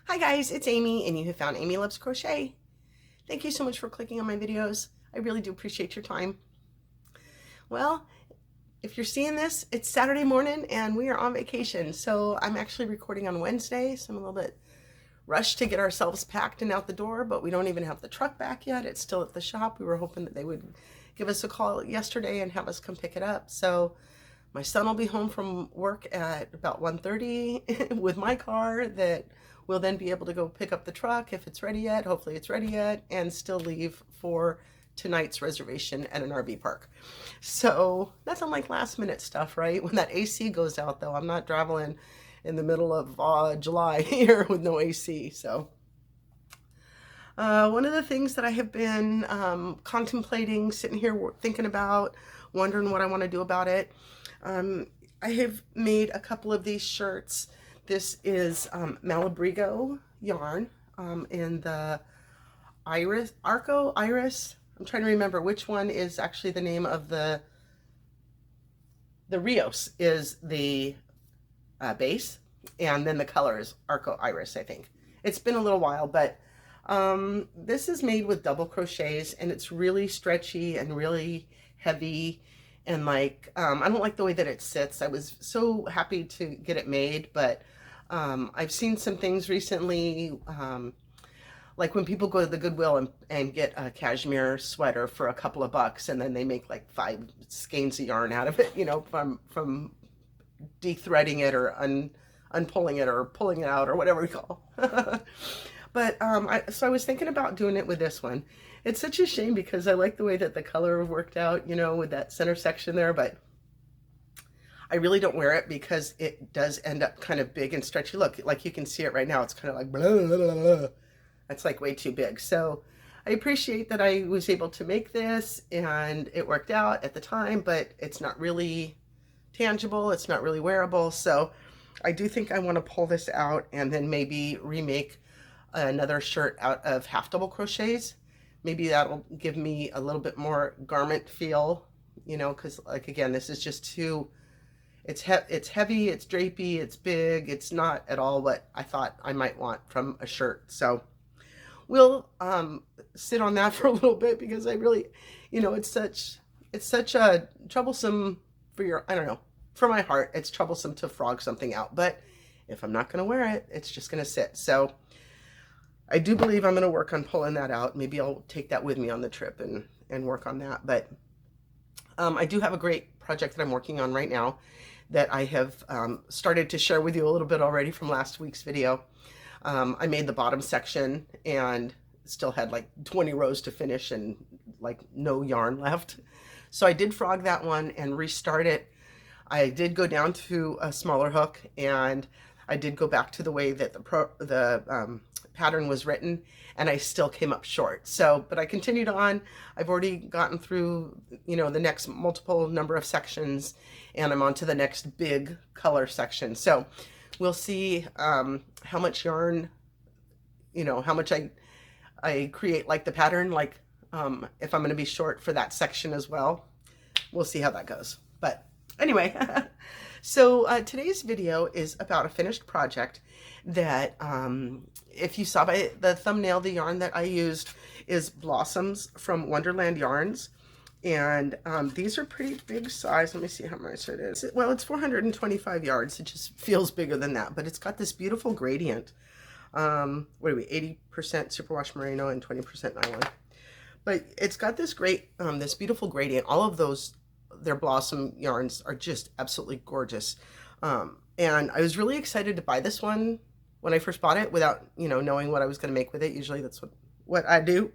Hi guys, it's Amy and you have found Amy Loves Crochet. Thank you so much for clicking on my videos. I really do appreciate your time. Well, if you're seeing this, it's Saturday morning and we are on vacation. So I'm actually recording on Wednesday, so I'm a little bit rushed to get ourselves packed and out the door, but we don't even have the truck back yet. It's still at the shop. We were hoping that they would give us a call yesterday and have us come pick it up. So my son will be home from work at about 1:30 with my car that we'll then be able to go pick up the truck if it's ready yet. Hopefully it's ready yet, and still leave for tonight's reservation at an RV park. So nothing like last minute stuff, right? When that AC goes out though, I'm not traveling in the middle of July here with no AC. So one of the things that I have been contemplating, sitting here thinking about, wondering what I want to do about it. I have made a couple of these shirts. This is Malabrigo yarn in the Iris. I'm trying to remember which one is actually the name of the Rios is the base, and then the color is Arco Iris, I think. It's been a little while, but this is made with double crochets, and it's really stretchy and really heavy. And like, I don't like the way that it sits. I was so happy to get it made, but I've seen some things recently, like when people go to the Goodwill and get a cashmere sweater for a couple of bucks, and then they make like 5 skeins of yarn out of it, you know, from de-threading it or unpulling it or pulling it out or whatever we call. But so I was thinking about doing it with this one. It's such a shame because I like the way that the color worked out, you know, with that center section there, but I really don't wear it because it does end up kind of big and stretchy. Look, like you can see it right now. It's kind of like, blah, blah, blah, blah. That's like way too big. So I appreciate that I was able to make this and it worked out at the time, but it's not really tangible. It's not really wearable. So I do think I want to pull this out and then maybe remake another shirt out of half double crochets. Maybe that'll give me a little bit more garment feel, you know, because like, again, this is just too, it's heavy, it's drapey, it's big. It's not at all what I thought I might want from a shirt. So we'll sit on that for a little bit because I really, you know, it's such a troublesome for your, I don't know, for my heart, it's troublesome to frog something out. But if I'm not going to wear it, it's just going to sit. So I do believe I'm going to work on pulling that out. Maybe I'll take that with me on the trip and work on that. But I do have a great project that I'm working on right now that I have started to share with you a little bit already from last week's video. I made the bottom section and still had like 20 rows to finish and like no yarn left. So I did frog that one and restart it. I did go down to a smaller hook, and I did go back to the way that the pattern was written, and I still came up short. So, but I continued on. I've already gotten through, you know, the next multiple number of sections, and I'm on to the next big color section. So we'll see how much yarn, you know, how much I create like the pattern, like if I'm going to be short for that section as well. We'll see how that goes. But anyway, so today's video is about a finished project that, if you saw by the thumbnail, the yarn that I used is Blossoms from Wonderland Yarns. And these are pretty big size. Let me see how much it is. Well, it's 425 yards. It just feels bigger than that, but it's got this beautiful gradient. What are we, 80% superwash merino and 20% nylon. But it's got this great, this beautiful gradient. All of those, their Blossom yarns are just absolutely gorgeous. And I was really excited to buy this one when I first bought it without, you know, knowing what I was going to make with it. Usually that's what I do.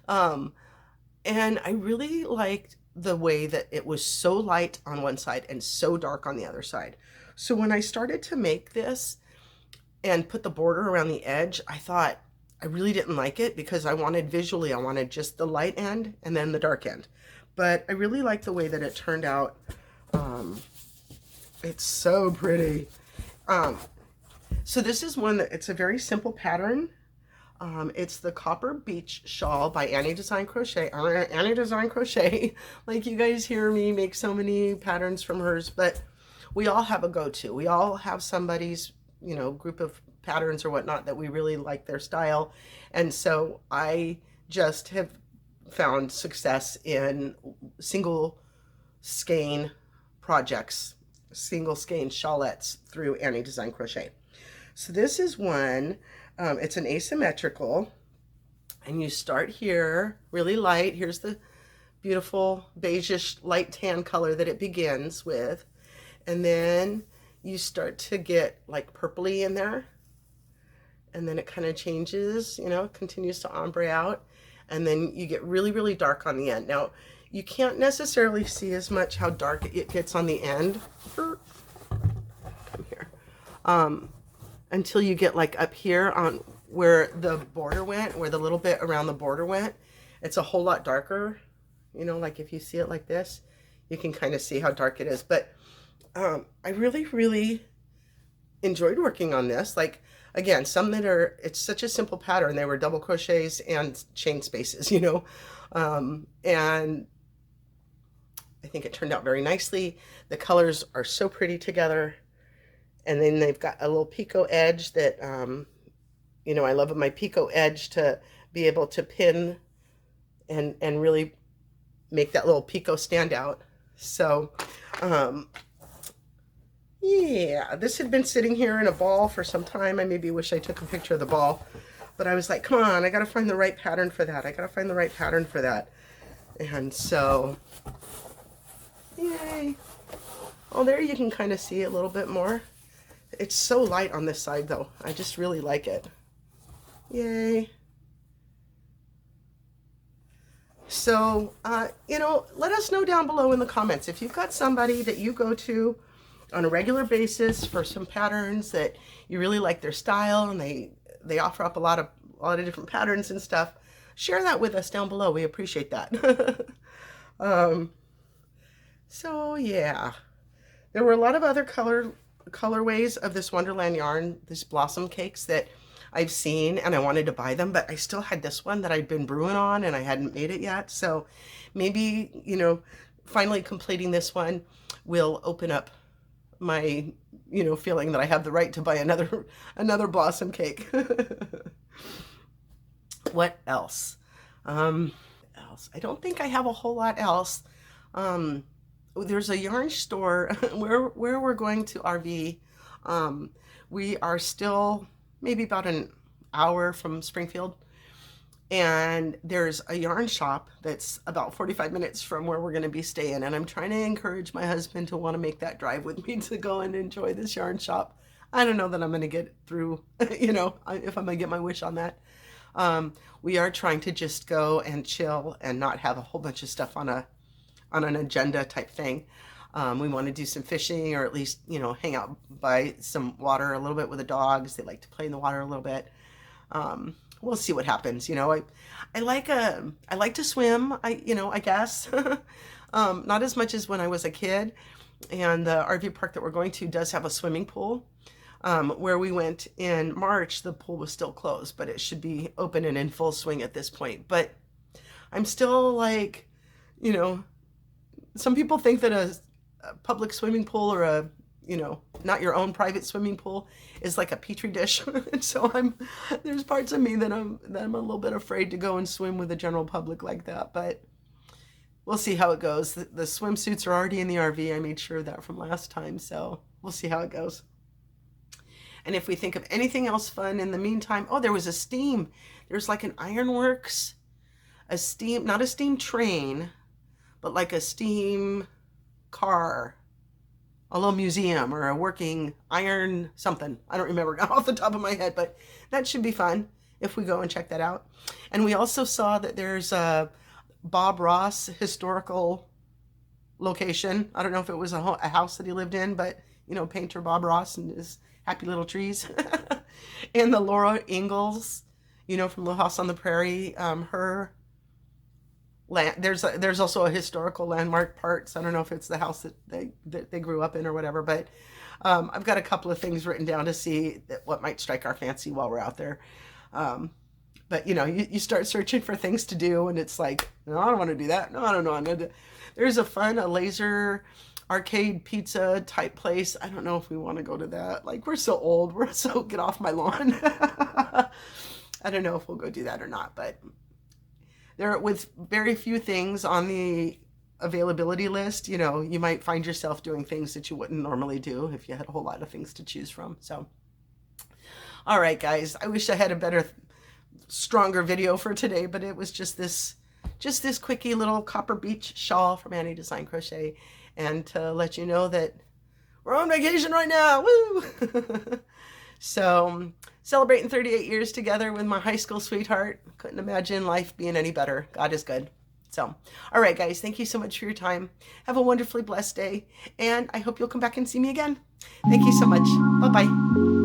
And I really liked the way that it was so light on one side and so dark on the other side. So when I started to make this and put the border around the edge, I thought I really didn't like it because I wanted just the light end and then the dark end. But I really like the way that it turned out. It's so pretty. So this is one that, it's a very simple pattern. It's the Copper Beech Shawl by Annie Design Crochet. Annie Design Crochet, like you guys hear me make so many patterns from hers, but we all have a go-to. We all have somebody's you know, group of patterns or whatnot that we really like their style. And so I just have found success in single skein projects, single skein shawlettes through Annie Design Crochet. So this is one, it's an asymmetrical, and you start here really light. Here's the beautiful beigeish light tan color that it begins with, and then you start to get like purpley in there, and then it kind of changes, you know, continues to ombre out, and then you get really, really dark on the end. Now, you can't necessarily see as much how dark it gets on the end. Come here. Until you get like up here on where the border went, where the little bit around the border went. It's a whole lot darker. You know, like if you see it like this, you can kind of see how dark it is. But I really, really enjoyed working on this. Like, again, some that are, it's such a simple pattern. They were double crochets and chain spaces, you know. And I think it turned out very nicely. The colors are so pretty together. And then they've got a little picot edge that, you know, I love my picot edge to be able to pin and really make that little picot stand out. So, yeah, this had been sitting here in a ball for some time. I maybe wish I took a picture of the ball, but I was like, come on, I got to find the right pattern for that. I got to find the right pattern for that. And so, yay. Oh, there you can kind of see a little bit more. It's so light on this side though. I just really like it. Yay. So, you know, let us know down below in the comments if you've got somebody that you go to on a regular basis for some patterns that you really like their style, and they offer up a lot of different patterns and stuff. Share that with us down below. We appreciate that. So yeah, there were a lot of other colorways of this Wonderland yarn, these blossom cakes that I've seen, and I wanted to buy them, but I still had this one that I'd been brewing on and I hadn't made it yet. So maybe, you know, finally completing this one will open up my, you know, feeling that I have the right to buy another blossom cake. What else? I don't think I have a whole lot else. There's a yarn store where we're going to RV. We are still maybe about an hour from Springfield, and there's a yarn shop that's about 45 minutes from where we're going to be staying, and I'm trying to encourage my husband to want to make that drive with me to go and enjoy this yarn shop. I don't know that I'm going to get through, you know, if I'm going to get my wish on that. We are trying to just go and chill and not have a whole bunch of stuff on an agenda type thing. We want to do some fishing, or at least, you know, hang out by some water a little bit with the dogs. They like to play in the water a little bit. We'll see what happens. You know, I like to swim. I guess, not as much as when I was a kid. And the RV park that we're going to does have a swimming pool. Where we went in March, the pool was still closed, but it should be open and in full swing at this point. But I'm still like, you know, some people think that a public swimming pool, or a, you know, not your own private swimming pool, is like a petri dish. And so there's parts of me that I'm a little bit afraid to go and swim with the general public like that, but we'll see how it goes. The swimsuits are already in the RV. I made sure of that from last time, so we'll see how it goes. And if we think of anything else fun in the meantime, oh, there was a steam. There's like an ironworks, not a steam train, but like a steam car, a little museum, or a working iron something. I don't remember off the top of my head, but that should be fun if we go and check that out. And we also saw that there's a Bob Ross historical location. I don't know if it was a house that he lived in, but, you know, painter Bob Ross and his happy little trees. And the Laura Ingalls, you know, from Little House on the Prairie, her land, there's also a historical landmark part. So I don't know if it's the house that they grew up in or whatever, but I've got a couple of things written down to see what might strike our fancy while we're out there. But you know, you start searching for things to do, and it's like, no, I don't want to do that. No, I don't know. There's a laser arcade pizza type place. I don't know if we want to go to that. Like, we're so old. We're so, get off my lawn. I don't know if we'll go do that or not, but there, with very few things on the availability list, you know, you might find yourself doing things that you wouldn't normally do if you had a whole lot of things to choose from. So, all right, guys, I wish I had a better, stronger video for today, but it was just this quickie little copper beech shawl from Annie Design Crochet, and to let you know that we're on vacation right now. Woo! So, celebrating 38 years together with my high school sweetheart. Couldn't imagine life being any better. God is good. So, all right, guys, thank you so much for your time. Have a wonderfully blessed day, and I hope you'll come back and see me again. Thank you so much. Bye-bye.